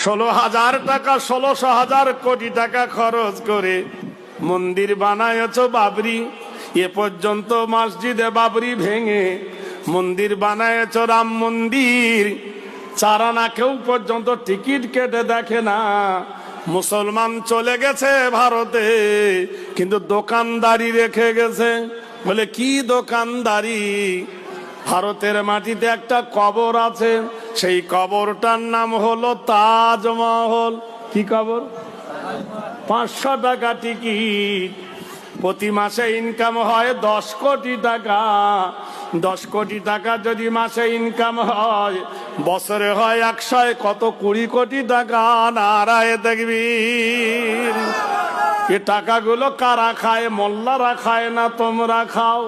16,000 টাকা 16,000 কোটি টাকা খরচ করে মন্দির বানায়ছ বাবরি। এ পর্যন্ত মসজিদে বাবরি ভেঙে মন্দির বানায়ছ রাম মন্দির। চারানা কেউ পর্যন্ত টিকিট কেটে দেখে না। মুসলমান চলে গেছে ভারতে, কিন্তু দোকানদারি রেখে গেছে। বলে কি দোকানদারি? ভারতের মাটিতে একটা কবর আছে, সেই কবরটার নাম হলো তাজমহল। কি কবর? 500 টাকা টিকিট। প্রতি মাসে ইনকাম হয় 10 কোটি টাকা। 10 কোটি টাকা যদি মাসে ইনকাম হয়, বছরে হয় 100, কত 20 কোটি টাকা। নারায়ে তাকবীর। এ টাকাগুলো কারা খায়? মোল্লারা খায় না, তোমরা খাও।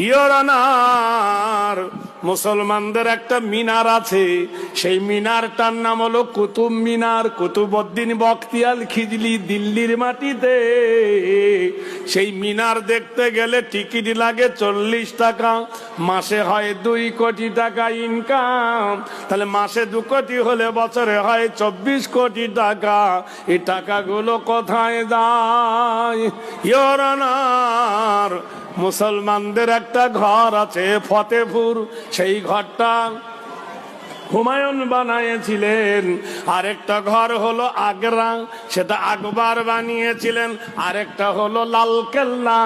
ইওর অনার, মুসলমানদের একটা মিনার আছে, সেই মিনারটার নাম হলো কুতুব মিনার। কুতুবউদ্দিন বখতিয়ার খিজলি দিল্লির মাটিতে। সেই মিনার দেখতে গেলে টিকিট লাগে 40 টাকা। মাসে হয় 2 কোটি টাকা ইনকাম। তাহলে মাসে 2 কোটি হলে বছরে হয় 24 কোটি টাকা। এই টাকাগুলো কোথায় যায়? ইওর অনার, মুসলমানদের একটা ঘর আছে ফতেপুর, সেই ঘরটা হুমায়ুন বানিয়েছিলেন। আরেকটা ঘর হলো আগ্রা, সেটা আকবর বানিয়েছিলেন। আরেকটা হলো লালকেল্লা,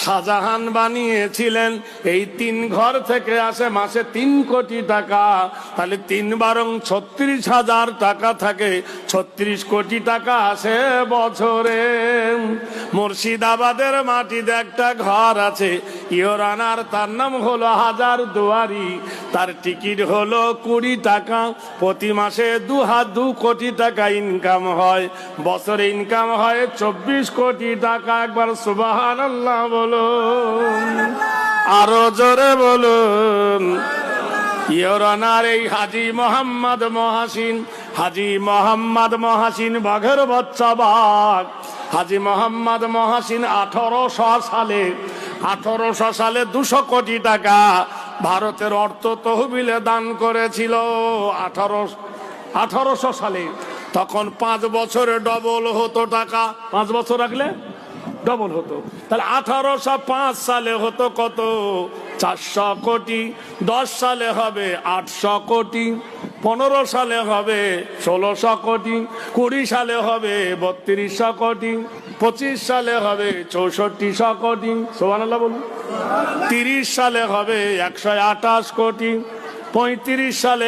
শাহজাহান বানিয়েছিলেন। এই 3 ঘর থেকে আসে মাসে 3 কোটি টাকা। তাহলে 3 বারং 36,000 টাকা থাকে, 36 কোটি টাকা আসে বছরে। মুর্শিদাবাদের মাটিতে একটা ঘর আছে ইওর অনার, তার নাম হলো হাজার দুয়ারি। তার টিকিট হলো 20 টাকা। প্রতি মাসে 2 কোটি টাকা ইনকাম হয়, বছরে ইনকাম হয় 24 কোটি টাকা। একবার সুবহানাল্লাহ বলুন, আরো জোরে বলুন। ইওর অনার, এই হাজী মোহাম্মদ মহাসিন, হাজী মোহাম্মদ মহাসিন বাঘের বাচ্চা বাঘ। হাজী মোহাম্মদ মহাসিন 1800 সালে 200 কোটি টাকা ভারতের অর্থ তহবিলে দান করেছিল। 1800 সালে। তখন 5 বছরে ডবল হতো টাকা। 5 বছর রাখলে ডবল হতো। তাহলে 1805 সালে হতো কত? 400 কোটি। 10 সালে হবে 800 কোটি। 15 সালে হবে 1600 কোটি। 20 সালে হবে 3200 কোটি। 25 সালে হবে 6400 কোটি। সুবহানাল্লাহ বলুন। 30 সালে হবে 128 কোটি। 35 সালে